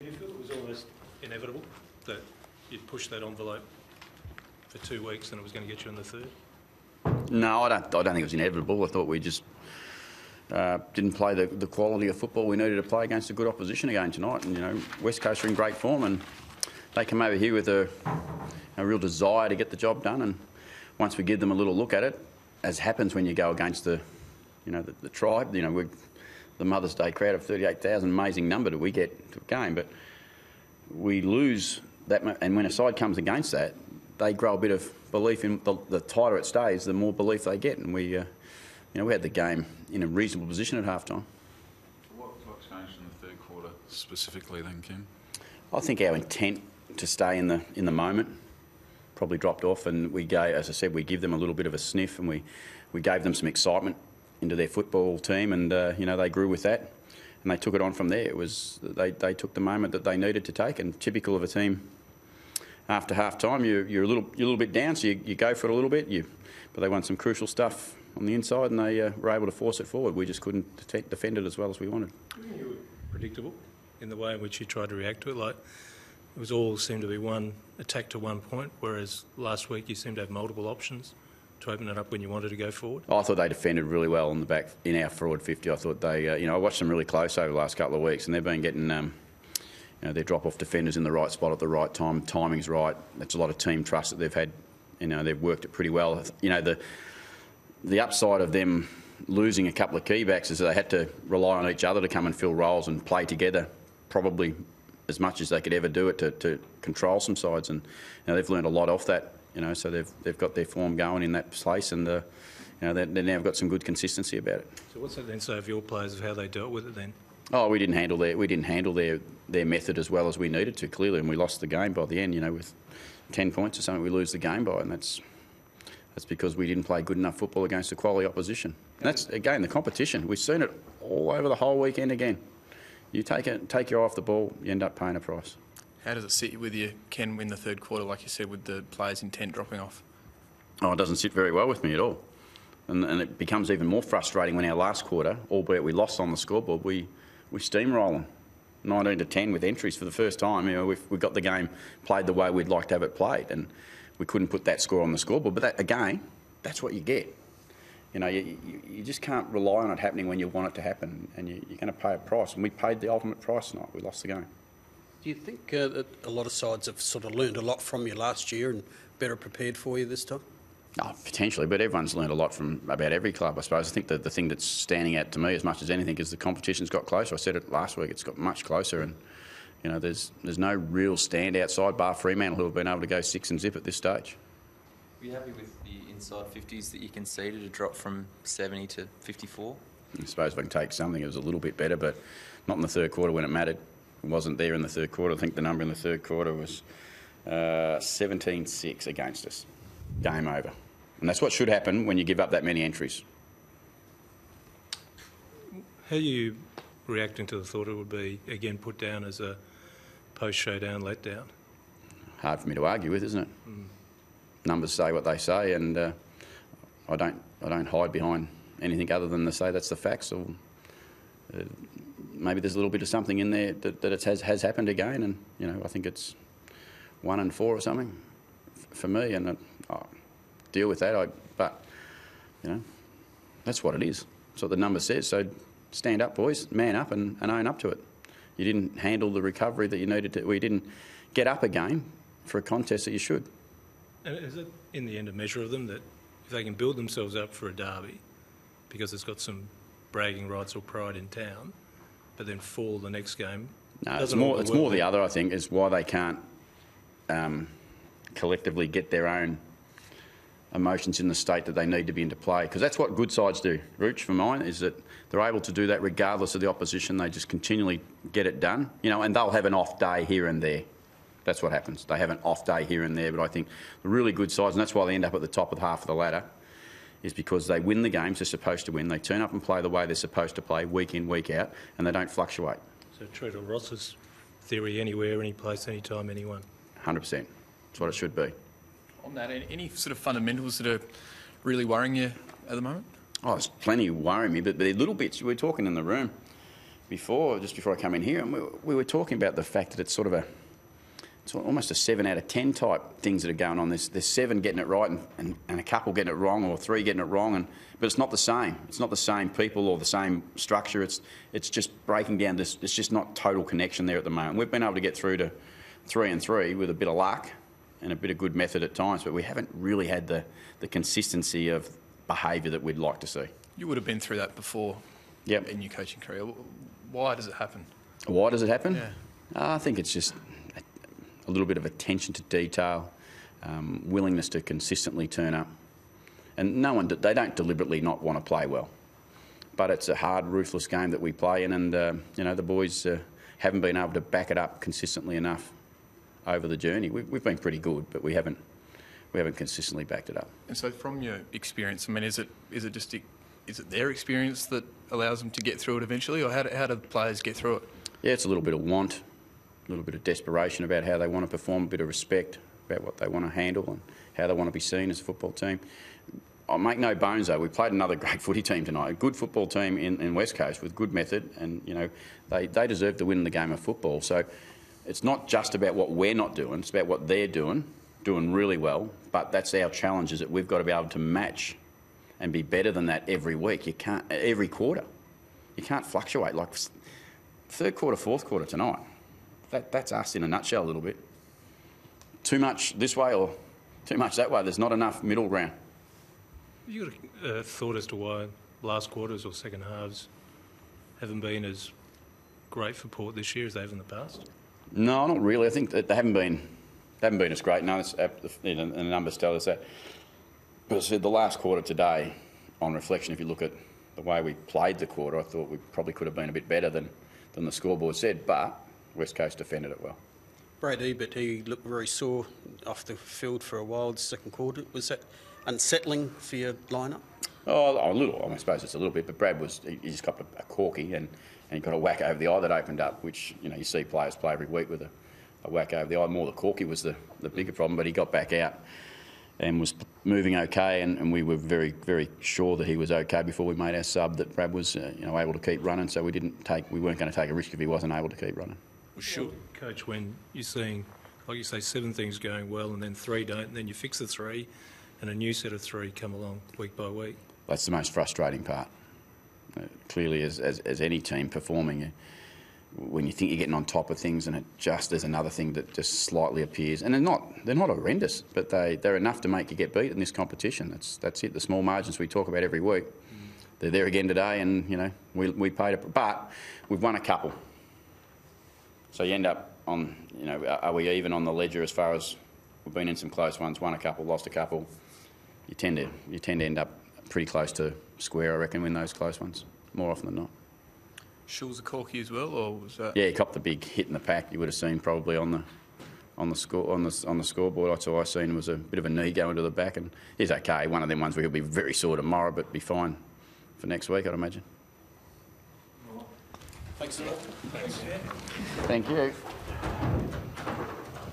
Do you feel it was almost inevitable that you'd push that envelope for 2 weeks and it was going to get you in the third? No, I don't think it was inevitable. I thought we just didn't play the quality of football we needed to play against a good opposition again tonight. And, you know, West Coast are in great form and they come over here with a real desire to get the job done. And once we give them a little look at it, as happens when you go against the tribe, the Mother's Day crowd of 38,000, amazing number that we get to a game, but we lose that, and when a side comes against that, they grow a bit of belief in the tighter it stays, the more belief they get, and we had the game in a reasonable position at half time. What changed in the third quarter specifically then, Ken? I think our intent to stay in the moment probably dropped off, and we gave, as I said, we give them a little bit of a sniff, and we gave them some excitement into their football team, and they grew with that, and they took it on from there. It was they took the moment that they needed to take, and typical of a team. After half time, you're a little bit down, so you go for it a little bit. But they won some crucial stuff on the inside, and they were able to force it forward. We just couldn't defend it as well as we wanted. You were predictable in the way in which you tried to react to it. Like it was all seemed to be one attack to one point, whereas last week you seemed to have multiple options to open it up when you wanted to go forward. I thought they defended really well on the back in our forward 50. I thought they, I watched them really close over the last couple of weeks, and they've been getting, their drop-off defenders in the right spot at the right time. Timing's right. That's a lot of team trust that they've had. They've worked it pretty well. The upside of them losing a couple of key backs is that they had to rely on each other to come and fill roles and play together, probably as much as they could ever do it to control some sides. And they've learned a lot off that. So they've got their form going in that place, and they've now got some good consistency about it. So what's that then say of your players of how they dealt with it then? Oh, we didn't handle their method as well as we needed to, clearly, and we lost the game by the end. With 10 points or something, we lose the game by, and that's because we didn't play good enough football against a quality opposition. And that's again the competition. We've seen it all over the whole weekend again. You take your eye off the ball, you end up paying a price. How does it sit with you, Ken, in the third quarter, like you said, with the players' intent dropping off? Oh, it doesn't sit very well with me at all. And it becomes even more frustrating when our last quarter, albeit we lost on the scoreboard, we steamroll them 19-10 with entries for the first time. We've got the game played the way we'd like to have it played, and we couldn't put that score on the scoreboard. But that, again, that's what you get. You just can't rely on it happening when you want it to happen, and you're going to pay a price. And we paid the ultimate price tonight. We lost the game. Do you think that a lot of sides have sort of learned a lot from you last year and better prepared for you this time? Oh, potentially, but everyone's learned a lot from about every club, I suppose. I think that the thing that's standing out to me as much as anything is the competition's got closer. I said it last week, it's got much closer, and there's no real standout side bar Fremantle who have been able to go 6-0 at this stage. Were you happy with the inside 50s that you conceded to drop from 70 to 54? I suppose if I can take something, it was a little bit better, but not in the third quarter when it mattered. It wasn't there in the third quarter. I think the number in the third quarter was 17-6 against us. Game over. And that's what should happen when you give up that many entries. How are you reacting to the thought it would be, again, put down as a post-showdown letdown? Hard for me to argue with, isn't it? Numbers say what they say, and I don't hide behind anything other than to say that's the facts. Or maybe there's a little bit of something in there that it has happened again, and I think it's 1-4 or something for me, and I deal with that. But that's what it is. That's what the number says. So stand up, boys, man up, and own up to it. You didn't handle the recovery that you needed to. We didn't get up a game for a contest that you should. And is it in the end a measure of them that if they can build themselves up for a derby because it's got some bragging rights or pride in town, but then fall the next game? No, it's more the other, I think, is why they can't collectively get their own emotions in the state that they need to be into play. Because that's what good sides do, Rooch, for mine, is that they're able to do that regardless of the opposition. They just continually get it done, and they'll have an off day here and there. That's what happens. They have an off day here and there, but I think the really good sides, and that's why they end up at the top of the half of the ladder, is because they win the games they're supposed to win. They turn up and play the way they're supposed to play, week in, week out, and they don't fluctuate. So true to Ross's theory, anywhere, any place, any time, anyone. 100%. That's what it should be. On that, any sort of fundamentals that are really worrying you at the moment? Oh, there's plenty worrying me, but the little bits, we were talking in the room, just before I come in here, and we were talking about the fact that it's almost a 7 out of 10 type things that are going on. There's 7 getting it right and a couple getting it wrong, or 3 getting it wrong, but it's not the same. It's not the same people or the same structure. It's just breaking down. It's just not total connection there at the moment. We've been able to get through to 3-3 with a bit of luck and a bit of good method at times, but we haven't really had the consistency of behaviour that we'd like to see. You would have been through that before in your coaching career. Why does it happen? Why does it happen? Yeah. I think it's just a little bit of attention to detail, willingness to consistently turn up. And they don't deliberately not want to play well. But it's a hard, ruthless game that we play in, and the boys haven't been able to back it up consistently enough over the journey. We've been pretty good, but we haven't consistently backed it up. And so, from your experience, I mean, is it their experience that allows them to get through it eventually, or how do the players get through it? Yeah, it's a little bit of want, a little bit of desperation about how they want to perform, a bit of respect about what they want to handle and how they want to be seen as a football team. I'll make no bones though, we played another great footy team tonight, a good football team in West Coast with good method, and they deserve to win the game of football. So it's not just about what we're not doing, it's about what they're doing really well, but that's our challenge, is that we've got to be able to match and be better than that every week. You can't, every quarter. You can't fluctuate. Like third quarter, fourth quarter tonight. That's us in a nutshell a little bit. Too much this way or too much that way. There's not enough middle ground. Have you got a thought as to why last quarters or second halves haven't been as great for Port this year as they have in the past? No, not really. I think that they haven't been as great. No, and the numbers tell us that. But as I said, the last quarter today, on reflection, if you look at the way we played the quarter, I thought we probably could have been a bit better than the scoreboard said, but West Coast defended it well. Brad Ebert, he looked very sore off the field for a while the second quarter. Was that unsettling for your lineup? Oh, a little. I suppose it's a little bit, but Brad he just got a corky and he got a whack over the eye that opened up, which you see players play every week with a whack over the eye. More the corky was the bigger problem, but he got back out and was moving okay, and we were very, very sure that he was okay before we made our sub, that Brad was able to keep running, so we weren't going to take a risk if he wasn't able to keep running. Sure. Coach, when you're seeing, like you say, 7 things going well and then 3 don't, and then you fix the 3 and a new set of 3 come along week by week. That's the most frustrating part. Clearly, as any team performing, when you think you're getting on top of things and there's another thing that just slightly appears, and they're not horrendous, but they're enough to make you get beat in this competition. That's it. The small margins we talk about every week, they're there again today, and we paid it, but we've won a couple. So you end up on, are we even on the ledger as far as we've been in some close ones, won a couple, lost a couple. You tend to end up pretty close to square, I reckon, in those close ones, more often than not. Shul's a corky as well, or was that? Yeah, he copped the big hit in the pack. You would have seen probably on the scoreboard. That's all I seen was a bit of a knee going to the back, and he's okay. One of them ones where he'll be very sore tomorrow, but be fine for next week, I'd imagine. Thanks a lot. Thanks. Thank you.